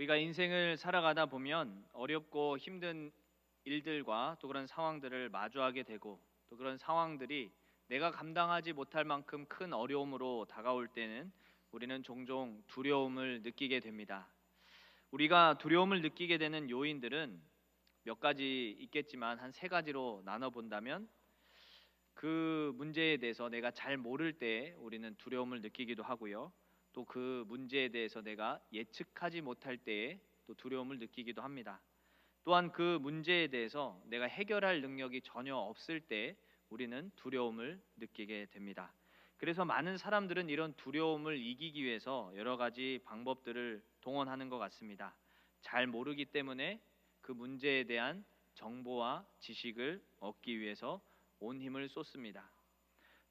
우리가 인생을 살아가다 보면 어렵고 힘든 일들과 또 그런 상황들을 마주하게 되고, 또 그런 상황들이 내가 감당하지 못할 만큼 큰 어려움으로 다가올 때는 우리는 종종 두려움을 느끼게 됩니다. 우리가 두려움을 느끼게 되는 요인들은 몇 가지 있겠지만 한 세 가지로 나눠 본다면, 그 문제에 대해서 내가 잘 모를 때 우리는 두려움을 느끼기도 하고요. 또 그 문제에 대해서 내가 예측하지 못할 때에 또 두려움을 느끼기도 합니다. 또한 그 문제에 대해서 내가 해결할 능력이 전혀 없을 때 우리는 두려움을 느끼게 됩니다. 그래서 많은 사람들은 이런 두려움을 이기기 위해서 여러 가지 방법들을 동원하는 것 같습니다. 잘 모르기 때문에 그 문제에 대한 정보와 지식을 얻기 위해서 온 힘을 쏟습니다.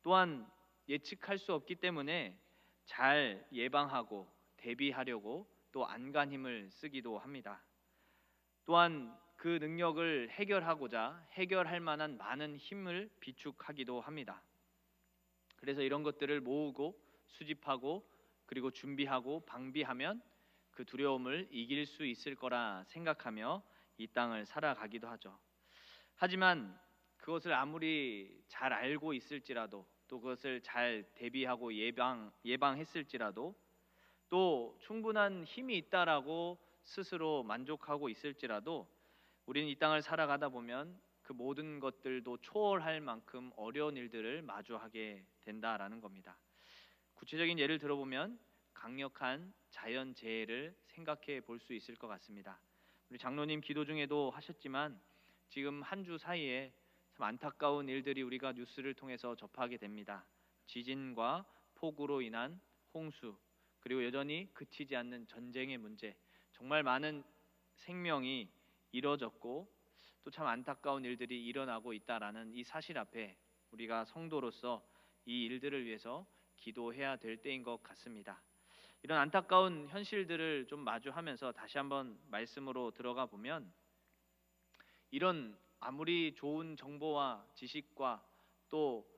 또한 예측할 수 없기 때문에 잘 예방하고 대비하려고 또 안간힘을 쓰기도 합니다. 또한 그 능력을 해결하고자 해결할 만한 많은 힘을 비축하기도 합니다. 그래서 이런 것들을 모으고 수집하고 그리고 준비하고 방비하면 그 두려움을 이길 수 있을 거라 생각하며 이 땅을 살아가기도 하죠. 하지만 그것을 아무리 잘 알고 있을지라도, 또 그것을 잘 대비하고 예방했을지라도, 또 충분한 힘이 있다라고 스스로 만족하고 있을지라도, 우리는 이 땅을 살아가다 보면 그 모든 것들도 초월할 만큼 어려운 일들을 마주하게 된다라는 겁니다. 구체적인 예를 들어보면 강력한 자연재해를 생각해 볼 수 있을 것 같습니다. 우리 장로님 기도 중에도 하셨지만 지금 한 주 사이에 참 안타까운 일들이 우리가 뉴스를 통해서 접하게 됩니다. 지진과 폭우로 인한 홍수, 그리고 여전히 그치지 않는 전쟁의 문제, 정말 많은 생명이 잃어졌고 또 참 안타까운 일들이 일어나고 있다라는 이 사실 앞에 우리가 성도로서 이 일들을 위해서 기도해야 될 때인 것 같습니다. 이런 안타까운 현실들을 좀 마주하면서 다시 한번 말씀으로 들어가 보면, 이런 아무리 좋은 정보와 지식과 또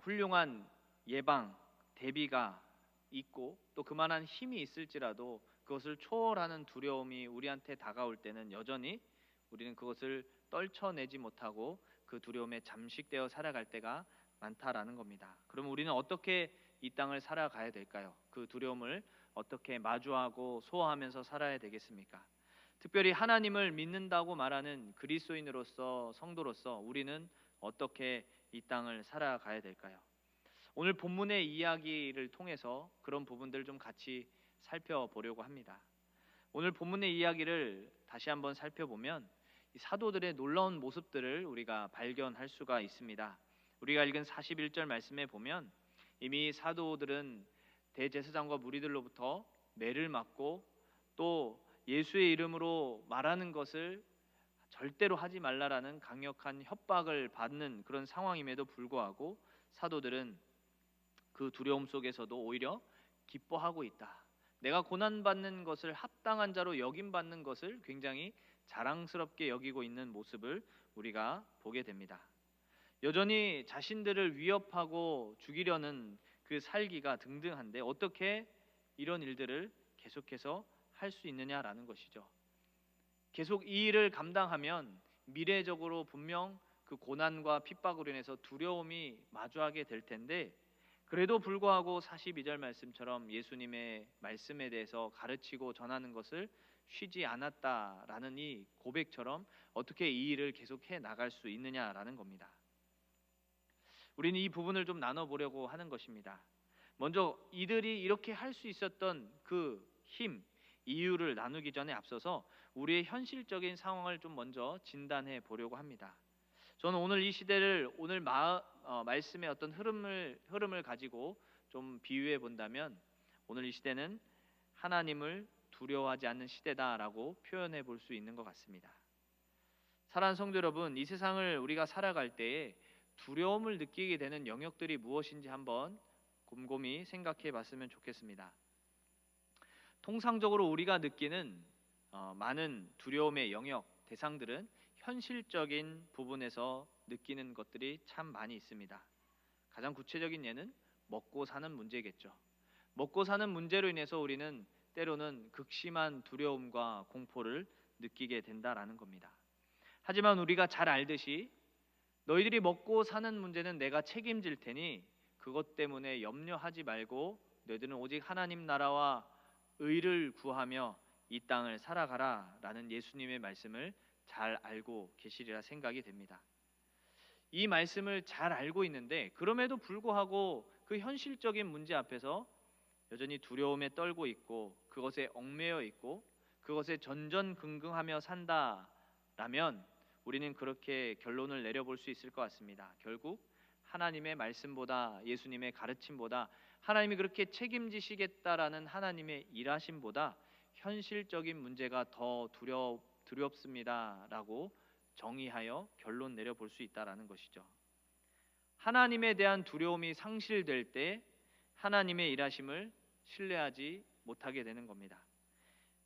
훌륭한 예방, 대비가 있고 또 그만한 힘이 있을지라도 그것을 초월하는 두려움이 우리한테 다가올 때는 여전히 우리는 그것을 떨쳐내지 못하고 그 두려움에 잠식되어 살아갈 때가 많다라는 겁니다. 그럼 우리는 어떻게 이 땅을 살아가야 될까요? 그 두려움을 어떻게 마주하고 소화하면서 살아야 되겠습니까? 특별히 하나님을 믿는다고 말하는 그리스도인으로서, 성도로서 우리는 어떻게 이 땅을 살아가야 될까요? 오늘 본문의 이야기를 통해서 그런 부분들을 좀 같이 살펴보려고 합니다. 오늘 본문의 이야기를 다시 한번 살펴보면 이 사도들의 놀라운 모습들을 우리가 발견할 수가 있습니다. 우리가 읽은 41절 말씀에 보면 이미 사도들은 대제사장과 무리들로부터 매를 맞고 또 예수의 이름으로 말하는 것을 절대로 하지 말라라는 강력한 협박을 받는 그런 상황임에도 불구하고 사도들은 그 두려움 속에서도 오히려 기뻐하고 있다. 내가 고난받는 것을 합당한 자로 여김받는 것을 굉장히 자랑스럽게 여기고 있는 모습을 우리가 보게 됩니다. 여전히 자신들을 위협하고 죽이려는 그 살기가 등등한데 어떻게 이런 일들을 계속해서 할 수 있느냐라는 것이죠. 계속 이 일을 감당하면 미래적으로 분명 그 고난과 핍박으로 인해서 두려움이 마주하게 될 텐데, 그래도 불구하고 42절 말씀처럼 예수님의 말씀에 대해서 가르치고 전하는 것을 쉬지 않았다라는 이 고백처럼 어떻게 이 일을 계속해 나갈 수 있느냐라는 겁니다. 우리는 이 부분을 좀 나눠보려고 하는 것입니다. 먼저 이들이 이렇게 할 수 있었던 그 힘, 이유를 나누기 전에 앞서서 우리의 현실적인 상황을 좀 먼저 진단해 보려고 합니다. 저는 오늘 이 시대를 오늘 말씀의 어떤 흐름을 가지고 좀 비유해 본다면, 오늘 이 시대는 하나님을 두려워하지 않는 시대다라고 표현해 볼 수 있는 것 같습니다. 사랑하는 성도 여러분, 이 세상을 우리가 살아갈 때에 두려움을 느끼게 되는 영역들이 무엇인지 한번 곰곰이 생각해 봤으면 좋겠습니다. 통상적으로 우리가 느끼는 많은 두려움의 영역, 대상들은 현실적인 부분에서 느끼는 것들이 참 많이 있습니다. 가장 구체적인 예는 먹고 사는 문제겠죠. 먹고 사는 문제로 인해서 우리는 때로는 극심한 두려움과 공포를 느끼게 된다라는 겁니다. 하지만 우리가 잘 알듯이 너희들이 먹고 사는 문제는 내가 책임질 테니 그것 때문에 염려하지 말고 너희들은 오직 하나님 나라와 의를 구하며 이 땅을 살아가라 라는 예수님의 말씀을 잘 알고 계시리라 생각이 됩니다. 이 말씀을 잘 알고 있는데 그럼에도 불구하고 그 현실적인 문제 앞에서 여전히 두려움에 떨고 있고 그것에 얽매여 있고 그것에 전전긍긍하며 산다라면 우리는 그렇게 결론을 내려볼 수 있을 것 같습니다. 결국 하나님의 말씀보다 예수님의 가르침보다 하나님이 그렇게 책임지시겠다라는 하나님의 일하심보다 현실적인 문제가 더 두렵습니다라고 정의하여 결론 내려볼 수 있다라는 것이죠. 하나님에 대한 두려움이 상실될 때 하나님의 일하심을 신뢰하지 못하게 되는 겁니다.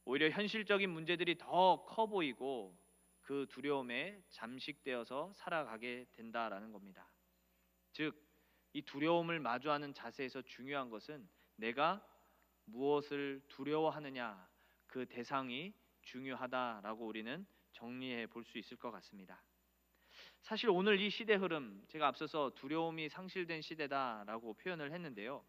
오히려 현실적인 문제들이 더 커 보이고 그 두려움에 잠식되어서 살아가게 된다라는 겁니다. 즉, 이 두려움을 마주하는 자세에서 중요한 것은 내가 무엇을 두려워하느냐, 그 대상이 중요하다라고 우리는 정리해 볼 수 있을 것 같습니다. 사실 오늘 이 시대 흐름, 제가 앞서서 두려움이 상실된 시대다라고 표현을 했는데요.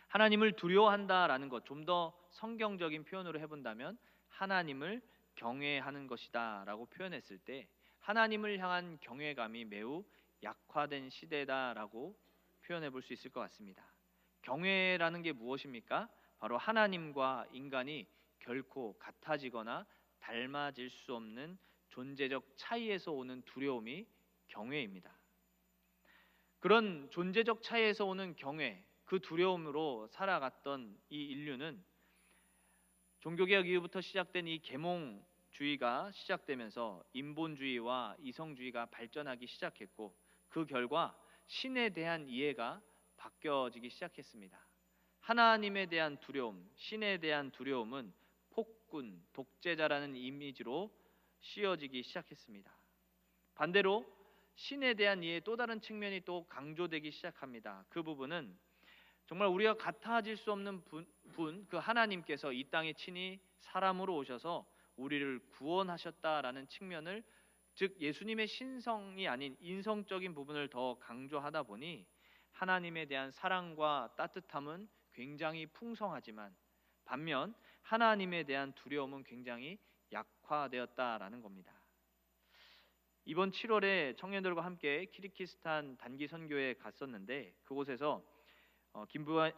하나님을 두려워한다라는 것, 좀 더 성경적인 표현으로 해본다면 하나님을 경외하는 것이다라고 표현했을 때 하나님을 향한 경외감이 매우 약화된 시대다라고 표현해 볼 수 있을 것 같습니다. 경외라는 게 무엇입니까? 바로 하나님과 인간이 결코 같아지거나 닮아질 수 없는 존재적 차이에서 오는 두려움이 경외입니다. 그런 존재적 차이에서 오는 경외, 그 두려움으로 살아갔던 이 인류는 종교개혁 이후부터 시작된 이 계몽주의가 시작되면서 인본주의와 이성주의가 발전하기 시작했고 그 결과 신에 대한 이해가 바뀌어지기 시작했습니다. 하나님에 대한 두려움, 신에 대한 두려움은 폭군, 독재자라는 이미지로 씌워지기 시작했습니다. 반대로 신에 대한 이해의 또 다른 측면이 또 강조되기 시작합니다. 그 부분은 정말 우리가 같아질 수 없는 분, 그 하나님께서 이 땅에 친히 사람으로 오셔서 우리를 구원하셨다라는 측면을, 즉 예수님의 신성이 아닌 인성적인 부분을 더 강조하다 보니 하나님에 대한 사랑과 따뜻함은 굉장히 풍성하지만 반면 하나님에 대한 두려움은 굉장히 약화되었다라는 겁니다. 이번 7월에 청년들과 함께 키르기스탄 단기 선교에 갔었는데 그곳에서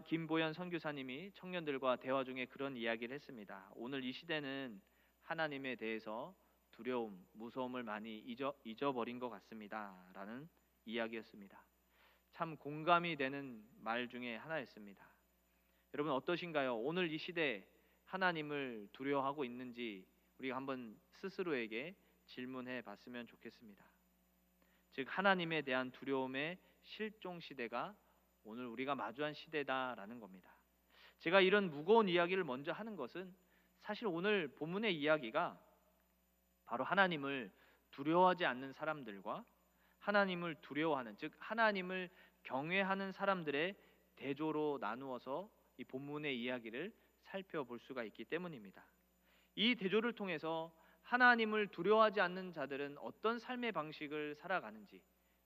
김보연 선교사님이 청년들과 대화 중에 그런 이야기를 했습니다. 오늘 이 시대는 하나님에 대해서 두려움, 무서움을 많이 잊어버린 것 같습니다 라는 이야기였습니다. 참 공감이 되는 말 중에 하나였습니다. 여러분 어떠신가요? 오늘 이 시대 하나님을 두려워하고 있는지 우리가 한번 스스로에게 질문해 봤으면 좋겠습니다. 즉 하나님에 대한 두려움의 실종 시대가 오늘 우리가 마주한 시대다라는 겁니다. 제가 이런 무거운 이야기를 먼저 하는 것은 사실 오늘 본문의 이야기가 바로 하나님을 두려워하지 않는 사람들과 하나님을 두려워하는, 즉 하나님을 경외하는 사람들의 대조로 나누어서 이 본문의 이야기를 살펴볼 수가 있기 때문입니다. 이 대조를 통해서 하나님을 두려워하지 않는 자들은 어떤 삶의 방식을 살아가는지,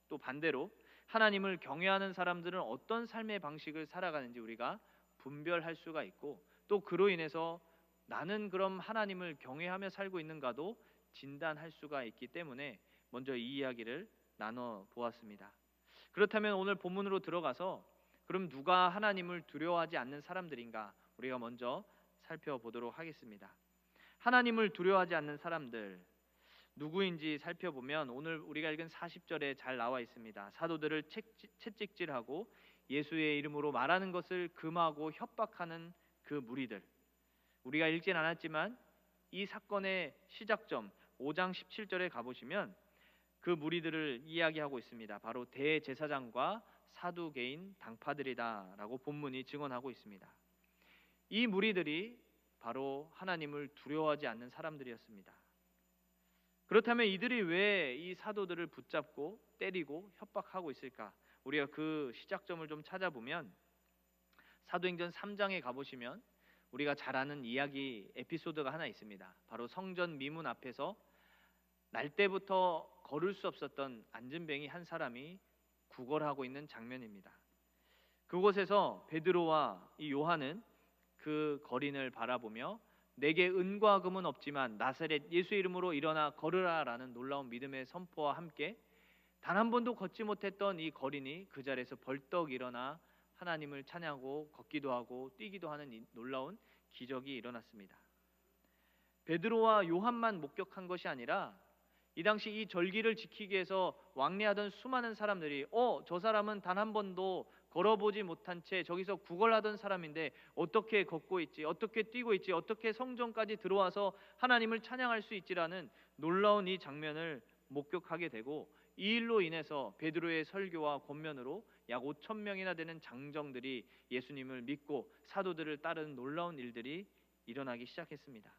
또 반대로 하나님을 경외하는 사람들은 어떤 삶의 방식을 살아가는지 우리가 분별할 수가 있고, 또 그로 인해서 나는 그럼 하나님을 경외하며 살고 있는가도 진단할 수가 있기 때문에 먼저 이 이야기를 나눠 보았습니다. 그렇다면 오늘 본문으로 들어가서 그럼 누가 하나님을 두려워하지 않는 사람들인가 우리가 먼저 살펴보도록 하겠습니다. 하나님을 두려워하지 않는 사람들 누구인지 살펴보면 오늘 우리가 읽은 40절에 잘 나와 있습니다. 사도들을 채찍질하고 예수의 이름으로 말하는 것을 금하고 협박하는 그 무리들. 우리가 읽진 않았지만 이 사건의 시작점 5장 17절에 가보시면 그 무리들을 이야기하고 있습니다. 바로 대제사장과 사두개인 당파들이다 라고 본문이 증언하고 있습니다. 이 무리들이 바로 하나님을 두려워하지 않는 사람들이었습니다. 그렇다면 이들이 왜 이 사도들을 붙잡고 때리고 협박하고 있을까? 우리가 그 시작점을 좀 찾아보면 사도행전 3장에 가보시면 우리가 잘 아는 이야기 에피소드가 하나 있습니다. 바로 성전 미문 앞에서 날 때부터 걸을 수 없었던 안진뱅이 한 사람이 구걸하고 있는 장면입니다. 그곳에서 베드로와 이 요한은 그 거린을 바라보며 내게 은과 금은 없지만 나사렛 예수 이름으로 일어나 걸으라라는 놀라운 믿음의 선포와 함께 단 한 번도 걷지 못했던 이 거린이 그 자리에서 벌떡 일어나 하나님을 찬양하고 걷기도 하고 뛰기도 하는 이 놀라운 기적이 일어났습니다. 베드로와 요한만 목격한 것이 아니라 이 당시 이 절기를 지키기 위해서 왕래하던 수많은 사람들이 저 사람은 단 한 번도 걸어보지 못한 채 저기서 구걸하던 사람인데 어떻게 걷고 있지, 어떻게 뛰고 있지, 어떻게 성전까지 들어와서 하나님을 찬양할 수 있지라는 놀라운 이 장면을 목격하게 되고, 이 일로 인해서 베드로의 설교와 권면으로 약 5천 명이나 되는 장정들이 예수님을 믿고 사도들을 따르는 놀라운 일들이 일어나기 시작했습니다.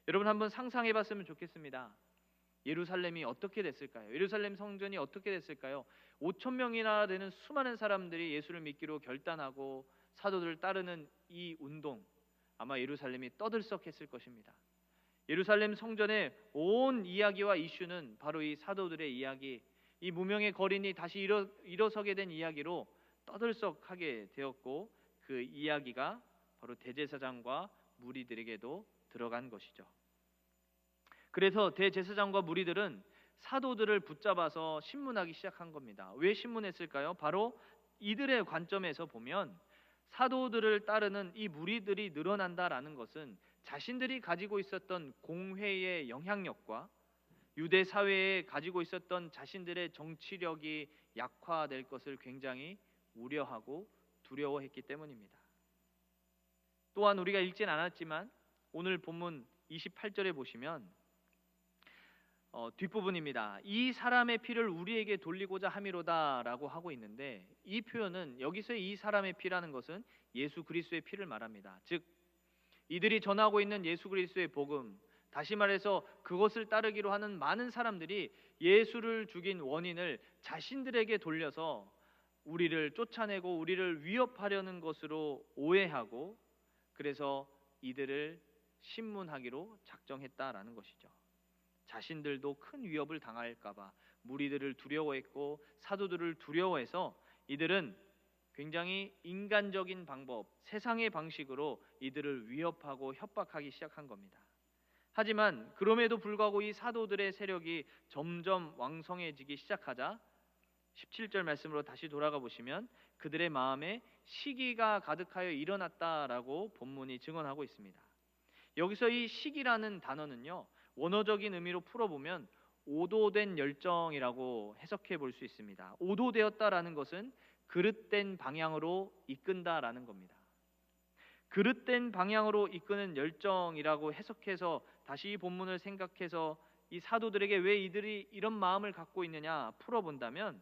여러분 한번 상상해 봤으면 좋겠습니다. 예루살렘이 어떻게 됐을까요? 예루살렘 성전이 어떻게 됐을까요? 5천 명이나 되는 수많은 사람들이 예수를 믿기로 결단하고 사도들을 따르는 이 운동, 아마 예루살렘이 떠들썩했을 것입니다. 예루살렘 성전의 온 이야기와 이슈는 바로 이 사도들의 이야기, 이 무명의 거린이 다시 일어서게 된 이야기로 떠들썩하게 되었고, 그 이야기가 바로 대제사장과 무리들에게도 들어간 것이죠. 그래서 대제사장과 무리들은 사도들을 붙잡아서 신문하기 시작한 겁니다. 왜 신문했을까요? 바로 이들의 관점에서 보면 사도들을 따르는 이 무리들이 늘어난다라는 것은 자신들이 가지고 있었던 공회의 영향력과 유대 사회에 가지고 있었던 자신들의 정치력이 약화될 것을 굉장히 우려하고 두려워했기 때문입니다. 또한 우리가 읽진 않았지만 오늘 본문 28절에 보시면 뒷부분입니다. 이 사람의 피를 우리에게 돌리고자 함이로다라고 하고 있는데, 이 표현은 여기서의 이 사람의 피라는 것은 예수 그리스도의 피를 말합니다. 즉 이들이 전하고 있는 예수 그리스도의 복음, 다시 말해서 그것을 따르기로 하는 많은 사람들이 예수를 죽인 원인을 자신들에게 돌려서 우리를 쫓아내고 우리를 위협하려는 것으로 오해하고, 그래서 이들을 신문하기로 작정했다라는 것이죠. 자신들도 큰 위협을 당할까봐 무리들을 두려워했고 사도들을 두려워해서 이들은 굉장히 인간적인 방법, 세상의 방식으로 이들을 위협하고 협박하기 시작한 겁니다. 하지만 그럼에도 불구하고 이 사도들의 세력이 점점 왕성해지기 시작하자 17절 말씀으로 다시 돌아가 보시면 그들의 마음에 시기가 가득하여 일어났다라고 본문이 증언하고 있습니다. 여기서 이 시기라는 단어는요, 원어적인 의미로 풀어보면 오도된 열정이라고 해석해 볼 수 있습니다. 오도되었다라는 것은 그릇된 방향으로 이끈다라는 겁니다. 그릇된 방향으로 이끄는 열정이라고 해석해서 다시 이 본문을 생각해서 이 사도들에게 왜 이들이 이런 마음을 갖고 있느냐 풀어본다면,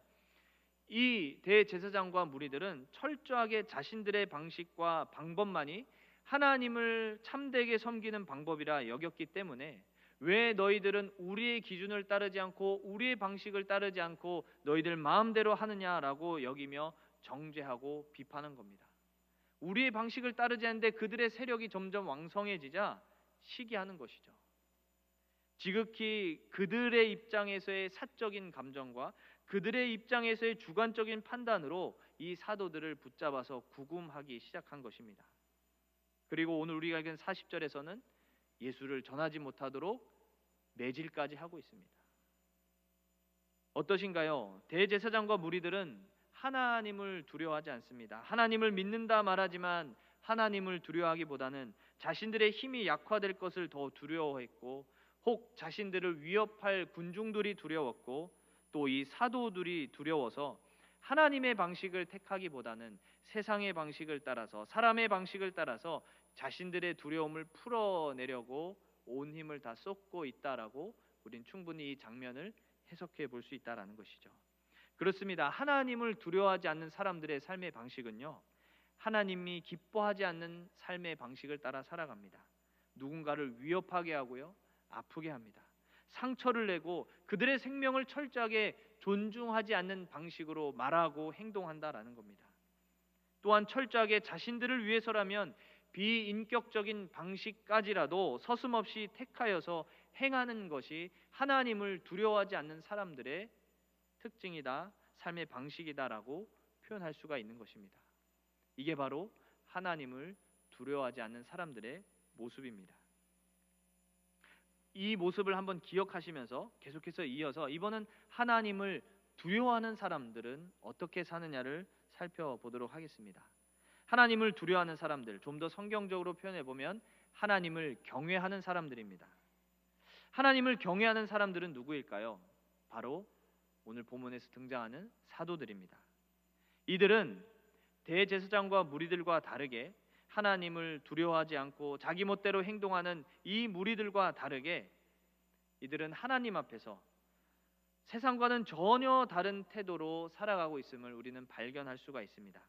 이 대제사장과 무리들은 철저하게 자신들의 방식과 방법만이 하나님을 참되게 섬기는 방법이라 여겼기 때문에 왜 너희들은 우리의 기준을 따르지 않고 우리의 방식을 따르지 않고 너희들 마음대로 하느냐라고 여기며 정죄하고 비판한 겁니다. 우리의 방식을 따르지 않는데 그들의 세력이 점점 왕성해지자 시기하는 것이죠. 지극히 그들의 입장에서의 사적인 감정과 그들의 입장에서의 주관적인 판단으로 이 사도들을 붙잡아서 구금하기 시작한 것입니다. 그리고 오늘 우리가 읽은 40절에서는 예수를 전하지 못하도록 매질까지 하고 있습니다. 어떠신가요? 대제사장과 무리들은 하나님을 두려워하지 않습니다. 하나님을 믿는다 말하지만 하나님을 두려워하기보다는 자신들의 힘이 약화될 것을 더 두려워했고, 혹 자신들을 위협할 군중들이 두려웠고, 또 이 사도들이 두려워서 하나님의 방식을 택하기보다는 세상의 방식을 따라서, 사람의 방식을 따라서 자신들의 두려움을 풀어내려고 온 힘을 다 쏟고 있다라고 우린 충분히 이 장면을 해석해 볼 수 있다라는 것이죠. 그렇습니다. 하나님을 두려워하지 않는 사람들의 삶의 방식은요, 하나님이 기뻐하지 않는 삶의 방식을 따라 살아갑니다. 누군가를 위협하게 하고요, 아프게 합니다. 상처를 내고 그들의 생명을 철저하게 존중하지 않는 방식으로 말하고 행동한다라는 겁니다. 또한 철저하게 자신들을 위해서라면 비인격적인 방식까지라도 서슴없이 택하여서 행하는 것이 하나님을 두려워하지 않는 사람들의 특징이다, 삶의 방식이다라고 표현할 수가 있는 것입니다. 이게 바로 하나님을 두려워하지 않는 사람들의 모습입니다. 이 모습을 한번 기억하시면서 계속해서 이어서 이번은 하나님을 두려워하는 사람들은 어떻게 사느냐를 살펴보도록 하겠습니다. 하나님을 두려워하는 사람들, 좀 더 성경적으로 표현해 보면 하나님을 경외하는 사람들입니다. 하나님을 경외하는 사람들은 누구일까요? 바로 오늘 본문에서 등장하는 사도들입니다. 이들은 대제사장과 무리들과 다르게 하나님을 두려워하지 않고 자기 멋대로 행동하는 이 무리들과 다르게 이들은 하나님 앞에서 세상과는 전혀 다른 태도로 살아가고 있음을 우리는 발견할 수가 있습니다.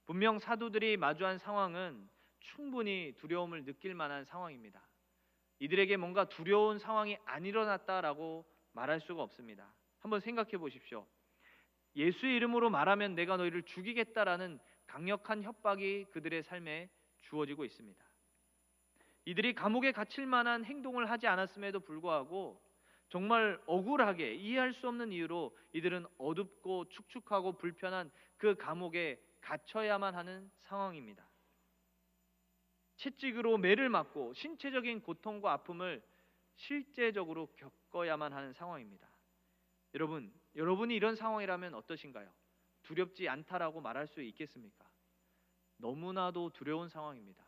분명 사도들이 마주한 상황은 충분히 두려움을 느낄 만한 상황입니다. 이들에게 뭔가 두려운 상황이 안 일어났다라고 말할 수가 없습니다. 한번 생각해 보십시오. 예수의 이름으로 말하면 내가 너희를 죽이겠다라는 강력한 협박이 그들의 삶에 주어지고 있습니다. 이들이 감옥에 갇힐 만한 행동을 하지 않았음에도 불구하고 정말 억울하게 이해할 수 없는 이유로 이들은 어둡고 축축하고 불편한 그 감옥에 갇혀야만 하는 상황입니다. 채찍으로 매를 맞고 신체적인 고통과 아픔을 실제적으로 겪어야만 하는 상황입니다. 여러분이 이런 상황이라면 어떠신가요? 두렵지 않다라고 말할 수 있겠습니까? 너무나도 두려운 상황입니다.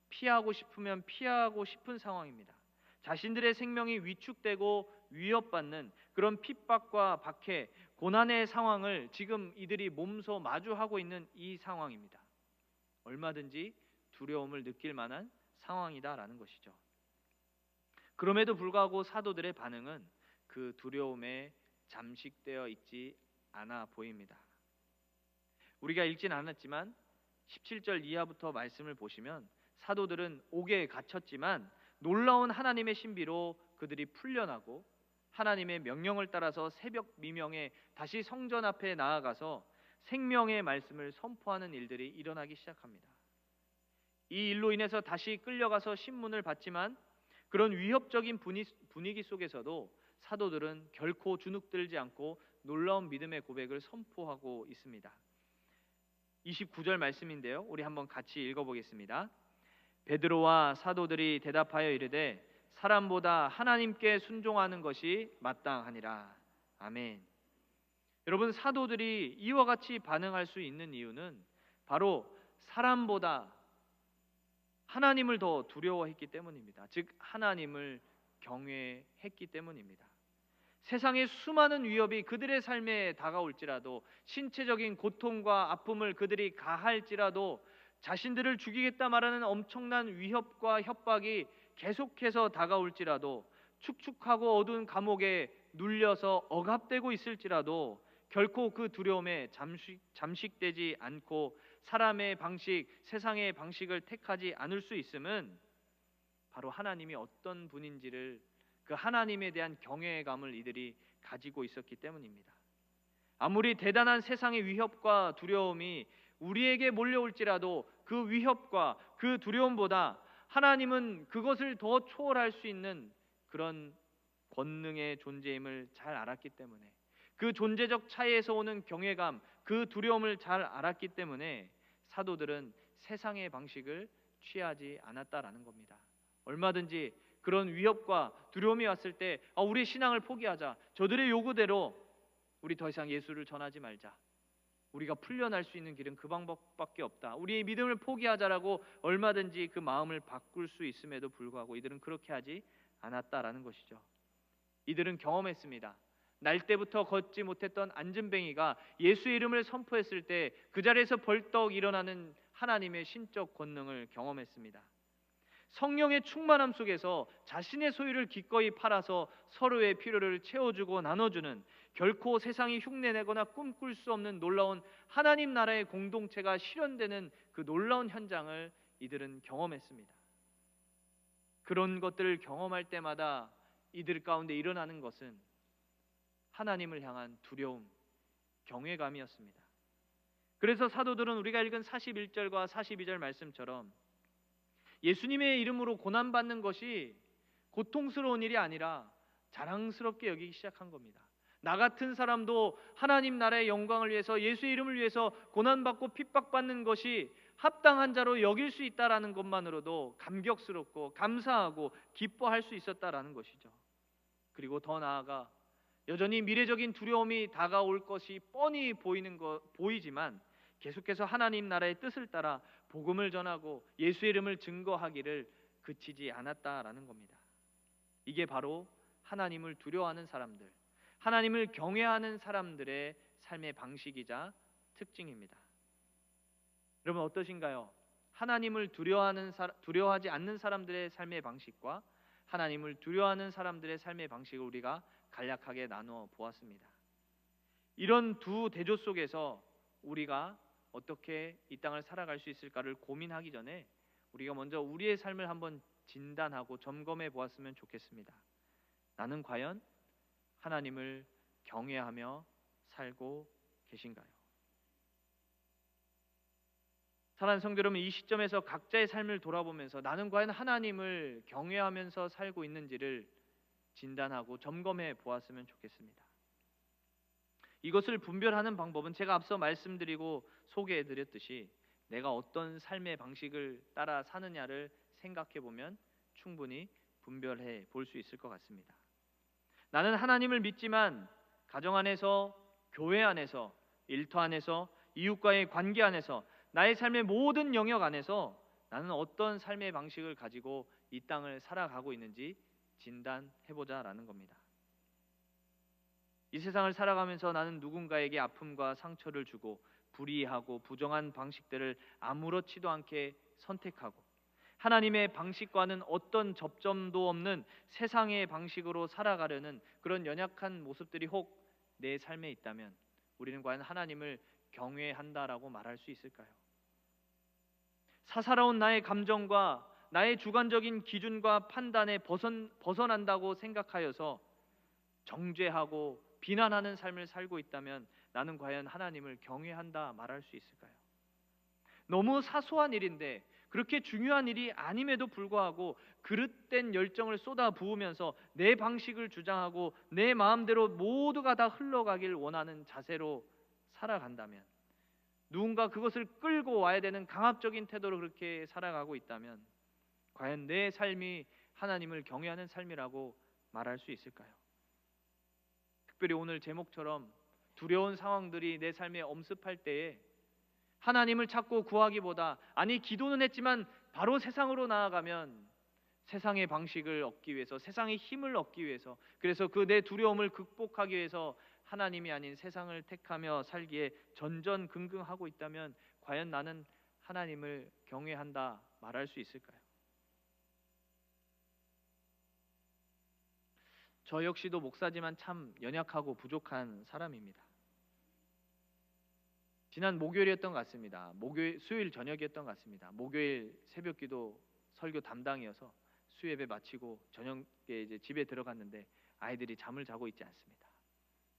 피하고 싶으면 피하고 싶은 상황입니다. 자신들의 생명이 위축되고 위협받는 그런 핍박과 박해, 고난의 상황을 지금 이들이 몸소 마주하고 있는 이 상황입니다. 얼마든지 두려움을 느낄 만한 상황이다라는 것이죠. 그럼에도 불구하고 사도들의 반응은 그 두려움에 잠식되어 있지 않아 보입니다. 우리가 읽진 않았지만 17절 이하부터 말씀을 보시면 사도들은 옥에 갇혔지만 놀라운 하나님의 신비로 그들이 풀려나고 하나님의 명령을 따라서 새벽 미명에 다시 성전 앞에 나아가서 생명의 말씀을 선포하는 일들이 일어나기 시작합니다. 이 일로 인해서 다시 끌려가서 신문을 받지만 그런 위협적인 분위기 속에서도 사도들은 결코 주눅들지 않고 놀라운 믿음의 고백을 선포하고 있습니다. 29절 말씀인데요, 우리 한번 같이 읽어보겠습니다. 베드로와 사도들이 대답하여 이르되 사람보다 하나님께 순종하는 것이 마땅하니라. 아멘. 여러분, 사도들이 이와 같이 반응할 수 있는 이유는 바로 사람보다 하나님을 더 두려워했기 때문입니다. 즉 하나님을 경외했기 때문입니다. 세상의 수많은 위협이 그들의 삶에 다가올지라도, 신체적인 고통과 아픔을 그들이 가할지라도, 자신들을 죽이겠다 말하는 엄청난 위협과 협박이 계속해서 다가올지라도, 축축하고 어두운 감옥에 눌려서 억압되고 있을지라도 결코 그 두려움에 잠식되지 않고 사람의 방식, 세상의 방식을 택하지 않을 수 있음은 바로 하나님이 어떤 분인지를, 그 하나님에 대한 경외감을 이들이 가지고 있었기 때문입니다. 아무리 대단한 세상의 위협과 두려움이 우리에게 몰려올지라도 그 위협과 그 두려움보다 하나님은 그것을 더 초월할 수 있는 그런 권능의 존재임을 잘 알았기 때문에, 그 존재적 차이에서 오는 경외감, 그 두려움을 잘 알았기 때문에 사도들은 세상의 방식을 취하지 않았다라는 겁니다. 얼마든지 그런 위협과 두려움이 왔을 때 우리의 신앙을 포기하자, 저들의 요구대로 우리 더 이상 예수를 전하지 말자, 우리가 풀려날 수 있는 길은 그 방법밖에 없다, 우리의 믿음을 포기하자라고 얼마든지 그 마음을 바꿀 수 있음에도 불구하고 이들은 그렇게 하지 않았다라는 것이죠. 이들은 경험했습니다. 날 때부터 걷지 못했던 안진뱅이가 예수의 이름을 선포했을 때 그 자리에서 벌떡 일어나는 하나님의 신적 권능을 경험했습니다. 성령의 충만함 속에서 자신의 소유를 기꺼이 팔아서 서로의 필요를 채워주고 나눠주는, 결코 세상이 흉내내거나 꿈꿀 수 없는 놀라운 하나님 나라의 공동체가 실현되는 그 놀라운 현장을 이들은 경험했습니다. 그런 것들을 경험할 때마다 이들 가운데 일어나는 것은 하나님을 향한 두려움, 경외감이었습니다. 그래서 사도들은 우리가 읽은 41절과 42절 말씀처럼 예수님의 이름으로 고난받는 것이 고통스러운 일이 아니라 자랑스럽게 여기기 시작한 겁니다. 나 같은 사람도 하나님 나라의 영광을 위해서, 예수의 이름을 위해서 고난받고 핍박받는 것이 합당한 자로 여길 수 있다라는 것만으로도 감격스럽고 감사하고 기뻐할 수 있었다라는 것이죠. 그리고 더 나아가 여전히 미래적인 두려움이 다가올 것이 뻔히 보이지만 계속해서 하나님 나라의 뜻을 따라 복음을 전하고 예수의 이름을 증거하기를 그치지 않았다라는 겁니다. 이게 바로 하나님을 두려워하는 사람들, 하나님을 경외하는 사람들의 삶의 방식이자 특징입니다. 여러분 어떠신가요? 하나님을 두려워하지 않는 사람들의 삶의 방식과 하나님을 두려워하는 사람들의 삶의 방식을 우리가 간략하게 나누어 보았습니다. 이런 두 대조 속에서 우리가 어떻게 이 땅을 살아갈 수 있을까를 고민하기 전에 우리가 먼저 우리의 삶을 한번 진단하고 점검해 보았으면 좋겠습니다. 나는 과연 하나님을 경외하며 살고 계신가요? 사랑하는 성도 여러분, 이 시점에서 각자의 삶을 돌아보면서 나는 과연 하나님을 경외하면서 살고 있는지를 진단하고 점검해 보았으면 좋겠습니다. 이것을 분별하는 방법은 제가 앞서 말씀드리고 소개해 드렸듯이 내가 어떤 삶의 방식을 따라 사느냐를 생각해 보면 충분히 분별해 볼 수 있을 것 같습니다. 나는 하나님을 믿지만 가정 안에서, 교회 안에서, 일터 안에서, 이웃과의 관계 안에서, 나의 삶의 모든 영역 안에서 나는 어떤 삶의 방식을 가지고 이 땅을 살아가고 있는지 진단해보자라는 겁니다. 이 세상을 살아가면서 나는 누군가에게 아픔과 상처를 주고 불의하고 부정한 방식들을 아무렇지도 않게 선택하고 하나님의 방식과는 어떤 접점도 없는 세상의 방식으로 살아가려는 그런 연약한 모습들이 혹 내 삶에 있다면 우리는 과연 하나님을 경외한다라고 말할 수 있을까요? 사사로운 나의 감정과 나의 주관적인 기준과 판단에 벗어난다고 생각하여서 정죄하고 비난하는 삶을 살고 있다면 나는 과연 하나님을 경외한다 말할 수 있을까요? 너무 사소한 일인데 그렇게 중요한 일이 아님에도 불구하고 그릇된 열정을 쏟아 부으면서 내 방식을 주장하고 내 마음대로 모두가 다 흘러가길 원하는 자세로 살아간다면, 누군가 그것을 끌고 와야 되는 강압적인 태도로 그렇게 살아가고 있다면 과연 내 삶이 하나님을 경외하는 삶이라고 말할 수 있을까요? 특별히 오늘 제목처럼 두려운 상황들이 내 삶에 엄습할 때에 하나님을 찾고 구하기보다, 아니 기도는 했지만 바로 세상으로 나아가면 세상의 방식을 얻기 위해서, 세상의 힘을 얻기 위해서, 그래서 그 내 두려움을 극복하기 위해서 하나님이 아닌 세상을 택하며 살기에 전전긍긍하고 있다면 과연 나는 하나님을 경외한다 말할 수 있을까요? 저 역시도 목사지만 참 연약하고 부족한 사람입니다. 지난 목요일이었던 것 같습니다. 수요일 저녁이었던 것 같습니다. 목요일 새벽기도 설교 담당이어서 수예배 마치고 저녁에 이제 집에 들어갔는데 아이들이 잠을 자고 있지 않습니다.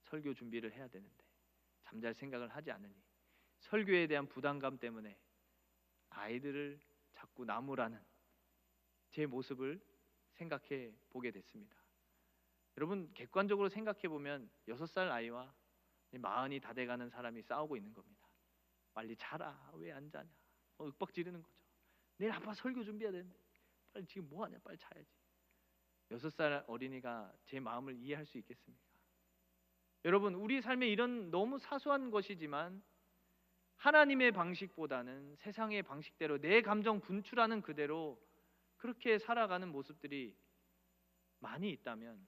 설교 준비를 해야 되는데 잠잘 생각을 하지 않으니 설교에 대한 부담감 때문에 아이들을 자꾸 나무라는 제 모습을 생각해 보게 됐습니다. 여러분 객관적으로 생각해 보면 6살 아이와 40이 다 돼가는 사람이 싸우고 있는 겁니다. 빨리 자라, 왜 안 자냐, 윽박 지르는 거죠. 내일 아빠 설교 준비해야 되는데 빨리 지금 뭐하냐, 빨리 자야지. 6살 어린이가 제 마음을 이해할 수 있겠습니까? 여러분 우리 삶에 이런 너무 사소한 것이지만 하나님의 방식보다는 세상의 방식대로 내 감정 분출하는 그대로 그렇게 살아가는 모습들이 많이 있다면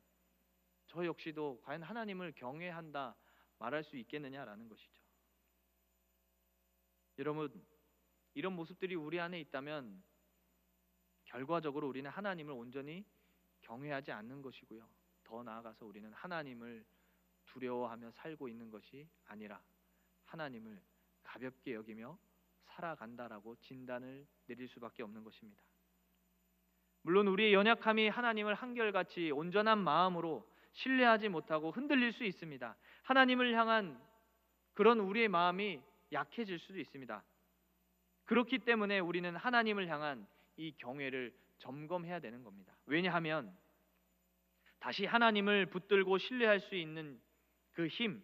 저 역시도 과연 하나님을 경외한다 말할 수 있겠느냐라는 것이죠. 여러분 이런 모습들이 우리 안에 있다면 결과적으로 우리는 하나님을 온전히 경외하지 않는 것이고요, 더 나아가서 우리는 하나님을 두려워하며 살고 있는 것이 아니라 하나님을 가볍게 여기며 살아간다라고 진단을 내릴 수밖에 없는 것입니다. 물론 우리의 연약함이 하나님을 한결같이 온전한 마음으로 신뢰하지 못하고 흔들릴 수 있습니다. 하나님을 향한 그런 우리의 마음이 약해질 수도 있습니다. 그렇기 때문에 우리는 하나님을 향한 이 경외를 점검해야 되는 겁니다. 왜냐하면 다시 하나님을 붙들고 신뢰할 수 있는 그 힘,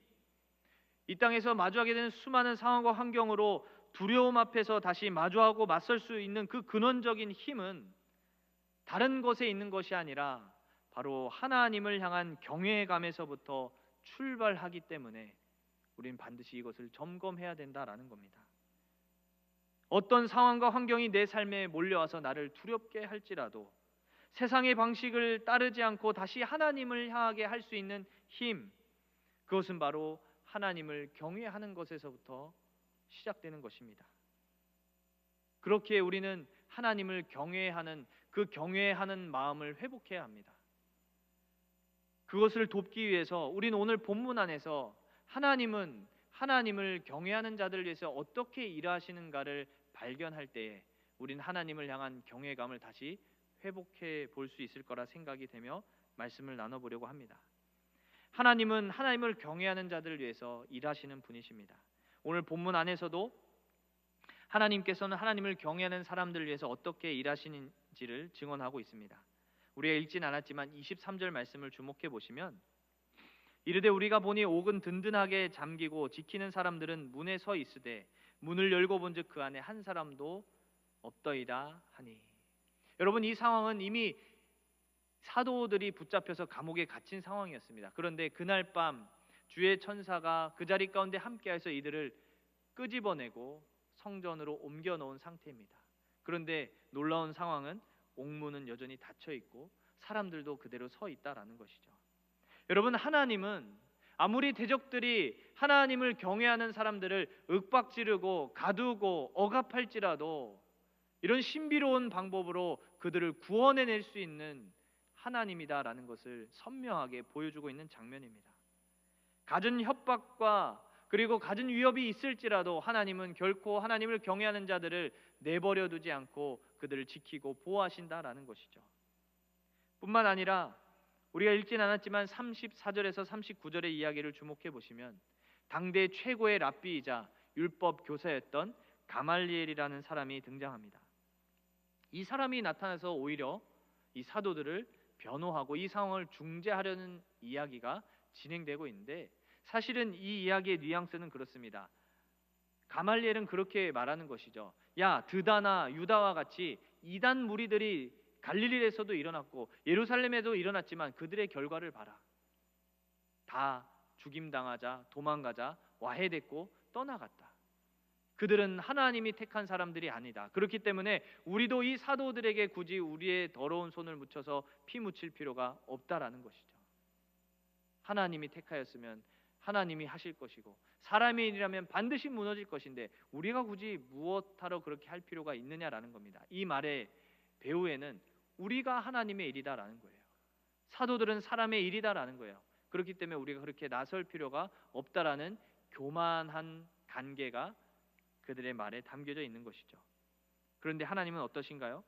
이 땅에서 마주하게 되는 수많은 상황과 환경으로 두려움 앞에서 다시 마주하고 맞설 수 있는 그 근원적인 힘은 다른 것에 있는 것이 아니라 바로 하나님을 향한 경외감에서부터 출발하기 때문에 우리는 반드시 이것을 점검해야 된다라는 겁니다. 어떤 상황과 환경이 내 삶에 몰려와서 나를 두렵게 할지라도 세상의 방식을 따르지 않고 다시 하나님을 향하게 할 수 있는 힘, 그것은 바로 하나님을 경외하는 것에서부터 시작되는 것입니다. 그렇기에 우리는 하나님을 경외하는 그 경외하는 마음을 회복해야 합니다. 그것을 돕기 위해서 우리는 오늘 본문 안에서 하나님은 하나님을 경외하는 자들을 위해서 어떻게 일하시는가를 발견할 때에 우리는 하나님을 향한 경외감을 다시 회복해 볼 수 있을 거라 생각이 되며 말씀을 나눠보려고 합니다. 하나님은 하나님을 경외하는 자들을 위해서 일하시는 분이십니다. 오늘 본문 안에서도 하나님께서는 하나님을 경외하는 사람들을 위해서 어떻게 일하시는지를 증언하고 있습니다. 우리가 읽진 않았지만 23절 말씀을 주목해 보시면 이르되 우리가 보니 옥은 든든하게 잠기고 지키는 사람들은 문에 서 있으되 문을 열고 본즉 그 안에 한 사람도 없더이다 하니. 여러분, 이 상황은 이미 사도들이 붙잡혀서 감옥에 갇힌 상황이었습니다. 그런데 그날 밤 주의 천사가 그 자리 가운데 함께해서 이들을 끄집어내고 성전으로 옮겨 놓은 상태입니다. 그런데 놀라운 상황은 옥문은 여전히 닫혀 있고 사람들도 그대로 서 있다라는 것이죠. 여러분, 하나님은 아무리 대적들이 하나님을 경외하는 사람들을 윽박지르고 가두고 억압할지라도 이런 신비로운 방법으로 그들을 구원해낼 수 있는 하나님이다라는 것을 선명하게 보여주고 있는 장면입니다. 갖은 협박과 그리고 갖은 위협이 있을지라도 하나님은 결코 하나님을 경외하는 자들을 내버려 두지 않고 그들을 지키고 보호하신다라는 것이죠. 뿐만 아니라 우리가 읽진 않았지만 34절에서 39절의 이야기를 주목해 보시면 당대 최고의 랍비이자 율법 교사였던 가말리엘이라는 사람이 등장합니다. 이 사람이 나타나서 오히려 이 사도들을 변호하고 이 상황을 중재하려는 이야기가 진행되고 있는데, 사실은 이 이야기의 뉘앙스는 그렇습니다. 가말리엘은 그렇게 말하는 것이죠. 야, 드다나 유다와 같이 이단 무리들이 갈릴리에서도 일어났고 예루살렘에도 일어났지만 그들의 결과를 봐라. 다 죽임당하자 도망가자 와해됐고 떠나갔다. 그들은 하나님이 택한 사람들이 아니다. 그렇기 때문에 우리도 이 사도들에게 굳이 우리의 더러운 손을 묻혀서 피 묻힐 필요가 없다라는 것이죠. 하나님이 택하였으면 하나님이 하실 것이고 사람의 일이라면 반드시 무너질 것인데 우리가 굳이 무엇하러 그렇게 할 필요가 있느냐라는 겁니다. 이 말의 배후에는 우리가 하나님의 일이다라는 거예요. 사도들은 사람의 일이다라는 거예요. 그렇기 때문에 우리가 그렇게 나설 필요가 없다라는 교만한 간계가 그들의 말에 담겨져 있는 것이죠. 그런데 하나님은 어떠신가요?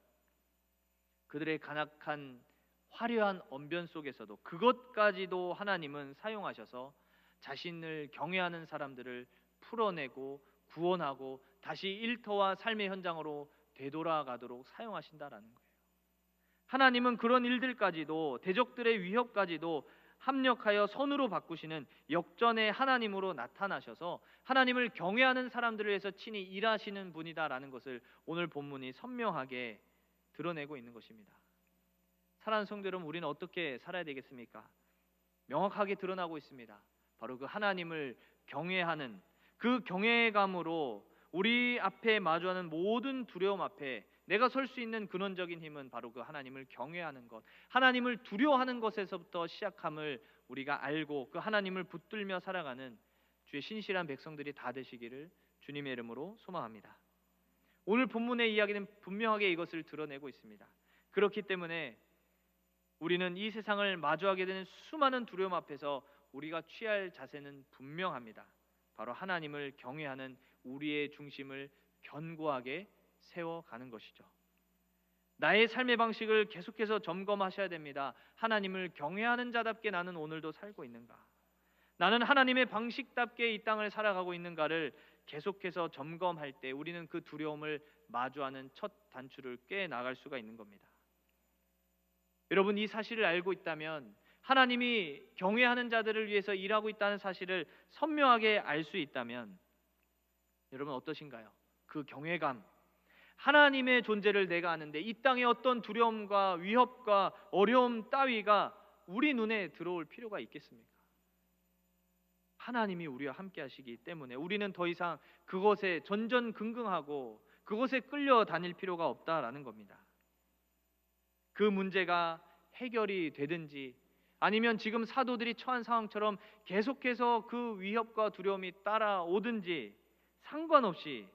그들의 간악한 화려한 언변 속에서도 그것까지도 하나님은 사용하셔서 자신을 경외하는 사람들을 풀어내고 구원하고 다시 일터와 삶의 현장으로 되돌아가도록 사용하신다라는 거예요. 하나님은 그런 일들까지도 대적들의 위협까지도 합력하여 선으로 바꾸시는 역전의 하나님으로 나타나셔서 하나님을 경외하는 사람들을 위해서 친히 일하시는 분이다라는 것을 오늘 본문이 선명하게 드러내고 있는 것입니다. 사랑하는 성도 여러분, 우리는 어떻게 살아야 되겠습니까? 명확하게 드러나고 있습니다. 바로 그 하나님을 경외하는 그 경외감으로 우리 앞에 마주하는 모든 두려움 앞에 내가 설 수 있는 근원적인 힘은 바로 그 하나님을 경외하는 것, 하나님을 두려워하는 것에서부터 시작함을 우리가 알고 그 하나님을 붙들며 살아가는 주의 신실한 백성들이 다 되시기를 주님의 이름으로 소망합니다. 오늘 본문의 이야기는 분명하게 이것을 드러내고 있습니다. 그렇기 때문에 우리는 이 세상을 마주하게 되는 수많은 두려움 앞에서 우리가 취할 자세는 분명합니다. 바로 하나님을 경외하는 우리의 중심을 견고하게 세워가는 것이죠. 나의 삶의 방식을 계속해서 점검하셔야 됩니다. 하나님을 경외하는 자답게 나는 오늘도 살고 있는가? 나는 하나님의 방식답게 이 땅을 살아가고 있는가를 계속해서 점검할 때 우리는 그 두려움을 마주하는 첫 단추를 꿰 나갈 수가 있는 겁니다. 여러분, 이 사실을 알고 있다면, 하나님이 경외하는 자들을 위해서 일하고 있다는 사실을 선명하게 알 수 있다면, 여러분 어떠신가요? 그 경외감, 하나님의 존재를 내가 아는데 이 땅에 어떤 두려움과 위협과 어려움 따위가 우리 눈에 들어올 필요가 있겠습니까? 하나님이 우리와 함께 하시기 때문에 우리는 더 이상 그것에 전전긍긍하고 그것에 끌려다닐 필요가 없다라는 겁니다. 그 문제가 해결이 되든지 아니면 지금 사도들이 처한 상황처럼 계속해서 그 위협과 두려움이 따라오든지 상관없이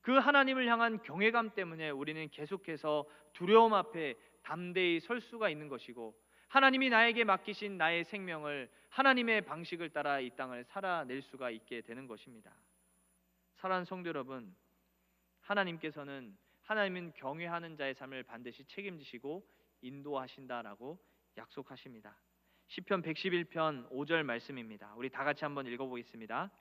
그 하나님을 향한 경외감 때문에 우리는 계속해서 두려움 앞에 담대히 설 수가 있는 것이고, 하나님이 나에게 맡기신 나의 생명을 하나님의 방식을 따라 이 땅을 살아낼 수가 있게 되는 것입니다. 사랑하는 성도 여러분, 하나님께서는 하나님은 경외하는 자의 삶을 반드시 책임지시고 인도하신다라고 약속하십니다. 시편 111편 5절 말씀입니다. 우리 다 같이 한번 읽어보겠습니다.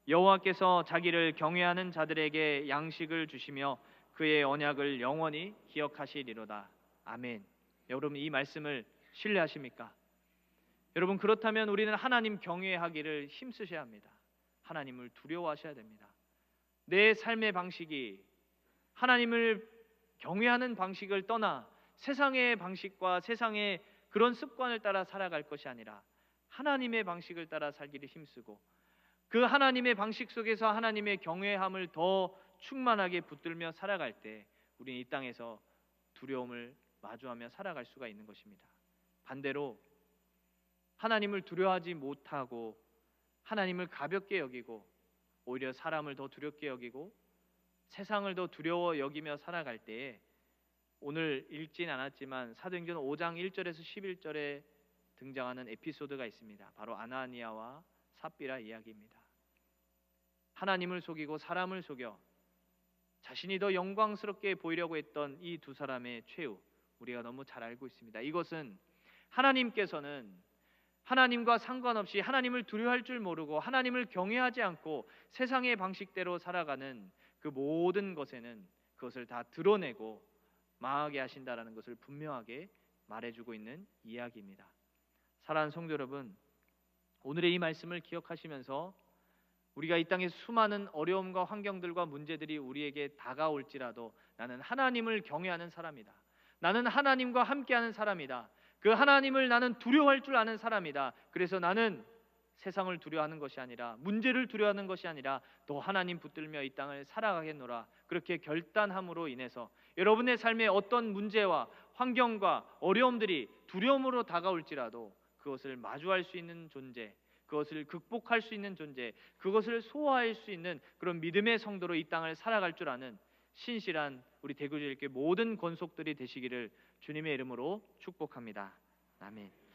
여호와께서 자기를 경외하는 자들에게 양식을 주시며 그의 언약을 영원히 기억하시리로다. 아멘. 여러분, 이 말씀을 신뢰하십니까? 여러분, 그렇다면 우리는 하나님 경외하기를 힘쓰셔야 합니다. 하나님을 두려워하셔야 됩니다. 내 삶의 방식이 하나님을 경외하는 방식을 떠나 세상의 방식과 세상의 그런 습관을 따라 살아갈 것이 아니라 하나님의 방식을 따라 살기를 힘쓰고, 그 하나님의 방식 속에서 하나님의 경외함을 더 충만하게 붙들며 살아갈 때 우리는 이 땅에서 두려움을 마주하며 살아갈 수가 있는 것입니다. 반대로 하나님을 두려워하지 못하고 하나님을 가볍게 여기고 오히려 사람을 더 두렵게 여기고 세상을 더 두려워 여기며 살아갈 때에 오늘 읽진 않았지만 사도행전 5장 1절에서 11절에 등장하는 에피소드가 있습니다. 바로 아나니아와 삽비라 이야기입니다. 하나님을 속이고 사람을 속여 자신이 더 영광스럽게 보이려고 했던 이 두 사람의 최후, 우리가 너무 잘 알고 있습니다. 이것은 하나님께서는 하나님과 상관없이 하나님을 두려워할 줄 모르고 하나님을 경외하지 않고 세상의 방식대로 살아가는 그 모든 것에는 그것을 다 드러내고 망하게 하신다라는 것을 분명하게 말해주고 있는 이야기입니다. 사랑하는 성도 여러분, 오늘의 이 말씀을 기억하시면서 우리가 이 땅에 수많은 어려움과 환경들과 문제들이 우리에게 다가올지라도 나는 하나님을 경외하는 사람이다. 나는 하나님과 함께하는 사람이다. 그 하나님을 나는 두려워할 줄 아는 사람이다. 그래서 나는 세상을 두려워하는 것이 아니라, 문제를 두려워하는 것이 아니라 더 하나님 붙들며 이 땅을 살아가겠노라. 그렇게 결단함으로 인해서 여러분의 삶에 어떤 문제와 환경과 어려움들이 두려움으로 다가올지라도 그것을 마주할 수 있는 존재, 그것을 극복할 수 있는 존재, 그것을 소화할 수 있는 그런 믿음의 성도로 이 땅을 살아갈 줄 아는 신실한 우리 대구주일교회 모든 권속들이 되시기를 주님의 이름으로 축복합니다. 아멘.